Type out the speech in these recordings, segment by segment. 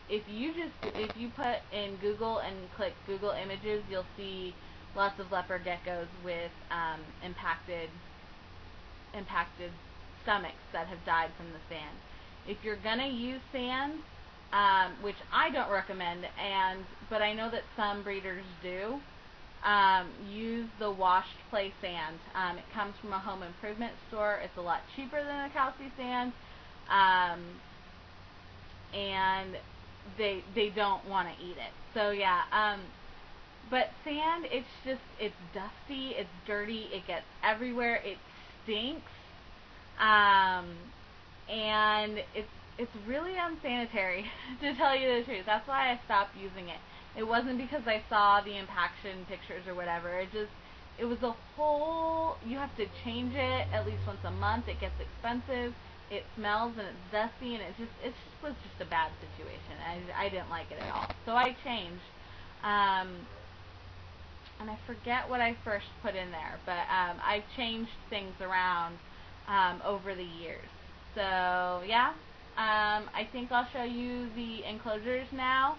If you put in Google and click Google Images, you'll see lots of leopard geckos with impacted stomachs that have died from the sand. If you're gonna use sand, which I don't recommend, but I know that some breeders do, use the washed play sand. It comes from a home improvement store. It's a lot cheaper than the calci sand, and they don't want to eat it. So yeah, but sand, it's dusty, it's dirty, it gets everywhere, it stinks, and it's really unsanitary, to tell you the truth. That's why I stopped using it. It wasn't because I saw the impaction pictures or whatever. It was a whole, you have to change it at least once a month. It gets expensive. It smells and it's dusty, and it was just a bad situation. I didn't like it at all. So I changed. And I forget what I first put in there, but I've changed things around over the years. So yeah, I think I'll show you the enclosures now,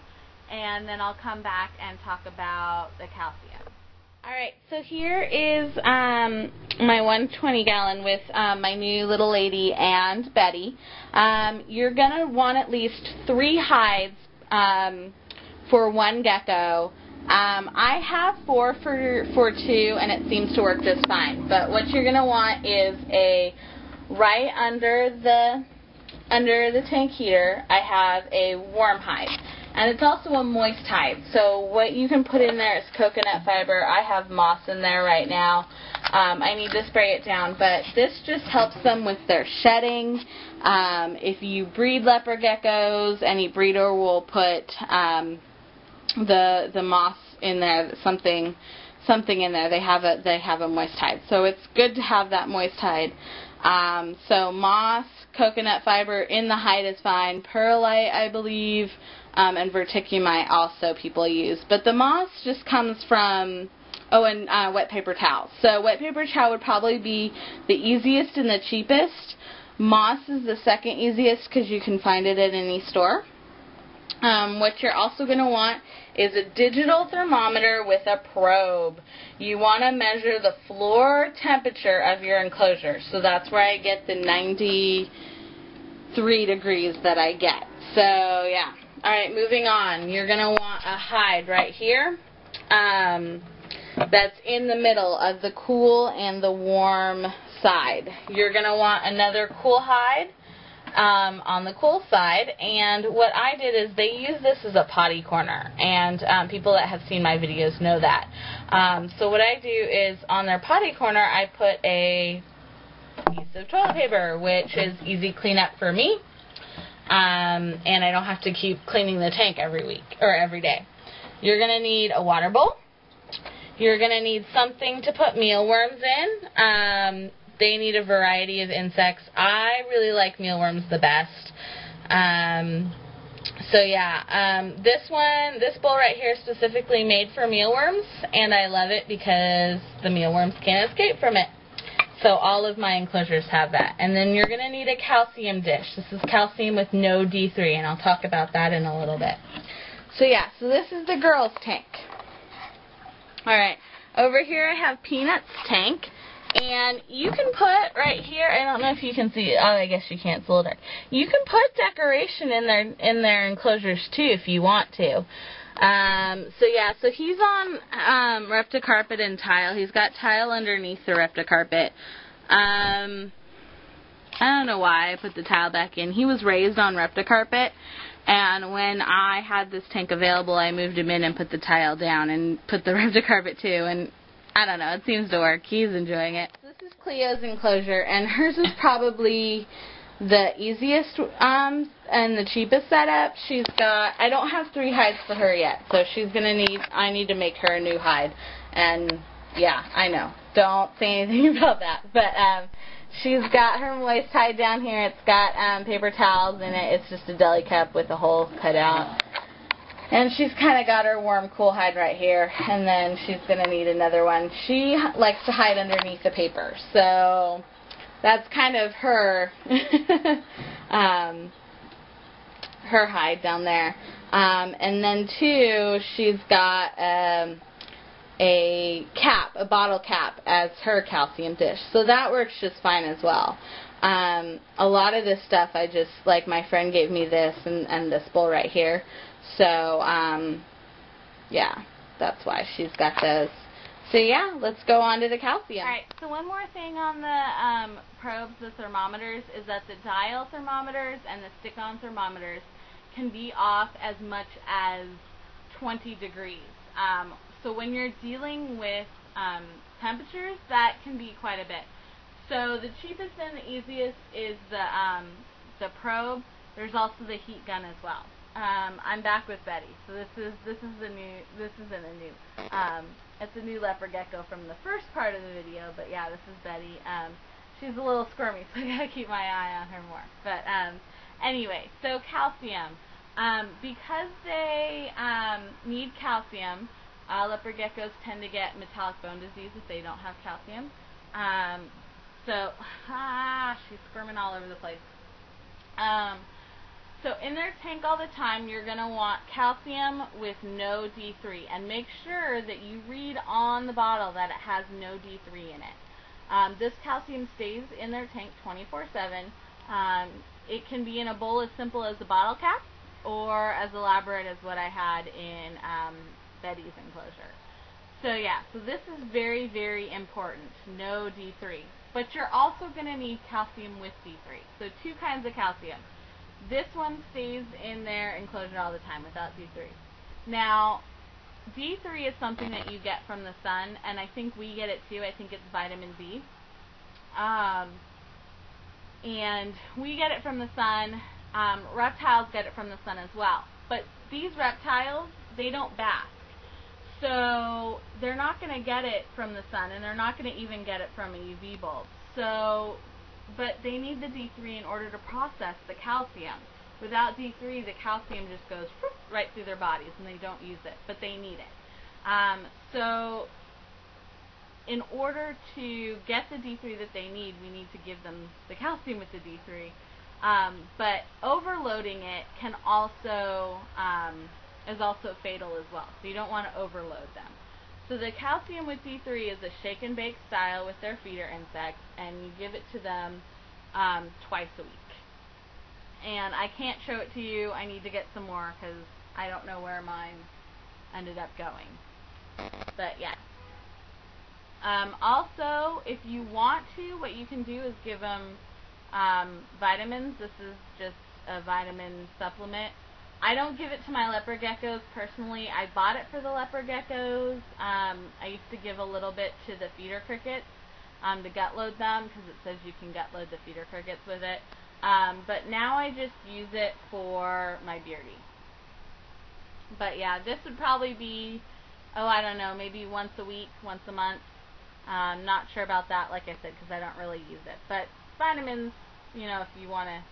and then I'll come back and talk about the calcium. Alright, so here is my 120 gallon with my new little lady and Betty. You're going to want at least 3 hides for one gecko. I have 4 for 2, and it seems to work just fine. But what you're going to want is right under the tank heater, I have a warm hide. And it's also a moist hide. So what you can put in there is coconut fiber. I have moss in there right now. I need to spray it down, but this just helps them with their shedding. If you breed leopard geckos, any breeder will put the moss in there, something in there. They have a moist hide, so it's good to have that moist hide. So moss, coconut fiber in the hide is fine. Perlite, I believe, and verticumite also people use. But the moss just comes from, and wet paper towels. So wet paper towel would probably be the easiest and the cheapest. Moss is the second easiest because you can find it at any store. What you're also going to want is a digital thermometer with a probe. You want to measure the floor temperature of your enclosure. So that's where I get the 93 degrees that I get. So yeah. Alright, moving on. You're going to want a hide right here. That's in the middle of the cool and the warm side. You're going to want another cool hide on the cool side, and what I did is they use this as a potty corner, and people that have seen my videos know that. So what I do is on their potty corner I put a piece of toilet paper, which is easy cleanup for me, and I don't have to keep cleaning the tank every week or every day. You're going to need a water bowl. You're going to need something to put mealworms in. They need a variety of insects. I really like mealworms the best. So yeah, this bowl right here is specifically made for mealworms, and I love it because the mealworms can't escape from it. So all of my enclosures have that. And then you're going to need a calcium dish. This is calcium with no D3, and I'll talk about that in a little bit. So yeah, so this is the girls' tank. Alright, over here I have Peanut's tank. And you can put right here, I don't know if you can see it. Oh, I guess you can't, it's a little dark. You can put decoration in their enclosures too if you want to. So yeah, so he's on Repticarpet and tile. He's got tile underneath the Repticarpet. I don't know why I put the tile back in. He was raised on Repticarpet, and when I had this tank available, I moved him in and put the tile down and put the Repticarpet too, and I don't know, it seems to work. He's enjoying it. This is Cleo's enclosure, and hers is probably the easiest and the cheapest setup. She's got, I don't have 3 hides for her yet, so I need to make her a new hide. And yeah, I know, don't say anything about that. But she's got her moist hide down here. It's got paper towels in it. It's just a deli cup with a hole cut out. And she's kind of got her warm, cool hide right here, and then she's going to need another one. She likes to hide underneath the paper, so that's kind of her her hide down there. And then two, she's got a bottle cap as her calcium dish. So that works just fine as well. A lot of this stuff I just, like my friend gave me this and this bowl right here. So, yeah, that's why she's got those. So yeah, let's go on to the calcium. Alright, so one more thing on the probes, the thermometers, is that the dial thermometers and the stick-on thermometers can be off as much as 20 degrees. So when you're dealing with temperatures, that can be quite a bit. So the cheapest and the easiest is the probe. There's also the heat gun as well. I'm back with Betty. So this isn't a new. It's a new Leopard Gecko from the first part of the video, but yeah, this is Betty. She's a little squirmy, so I gotta keep my eye on her more. But anyway, so calcium. Because they need calcium, leopard geckos tend to get metallic bone disease if they don't have calcium. She's squirming all over the place. So in their tank all the time, you're going to want calcium with no D3. And make sure that you read on the bottle that it has no D3 in it. This calcium stays in their tank 24/7. It can be in a bowl as simple as the bottle cap, or as elaborate as what I had in Betty's enclosure. So yeah, so this is very, very important. No D3. But you're also going to need calcium with D3. So two kinds of calcium. This one stays in their enclosure all the time without D3. Now, D3 is something that you get from the sun, and I think we get it too. I think it's vitamin D. And we get it from the sun. Reptiles get it from the sun as well. But these reptiles, they don't bask. So they're not going to get it from the sun, and they're not going to even get it from a UV bulb. So, but they need the D3 in order to process the calcium. Without D3, the calcium just goes right through their bodies, and they don't use it, but they need it. So in order to get the D3 that they need, we need to give them the calcium with the D3. But overloading it can also is also fatal as well. So you don't want to overload them. So the calcium with D3 is a shake and bake style with their feeder insects, and you give it to them twice a week. And I can't show it to you. I need to get some more because I don't know where mine ended up going. But yeah. Also, if you want to, what you can do is give them vitamins. This is just a vitamin supplement. I don't give it to my leopard geckos personally. I bought it for the leopard geckos. I used to give a little bit to the feeder crickets to gut load them because it says you can gut load the feeder crickets with it. But now I just use it for my beardy. But yeah, this would probably be, I don't know, maybe once a week, once a month. Not sure about that, like I said, because I don't really use it. But vitamins, you know, if you want to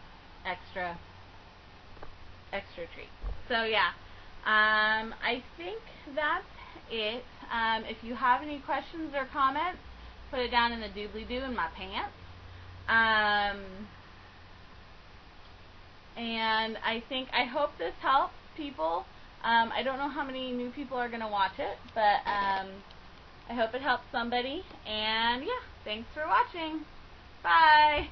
extra treat. So yeah, I think that's it. If you have any questions or comments, put it down in the doobly-doo in my pants. And I hope this helps people. I don't know how many new people are going to watch it, but I hope it helps somebody. And yeah, thanks for watching. Bye.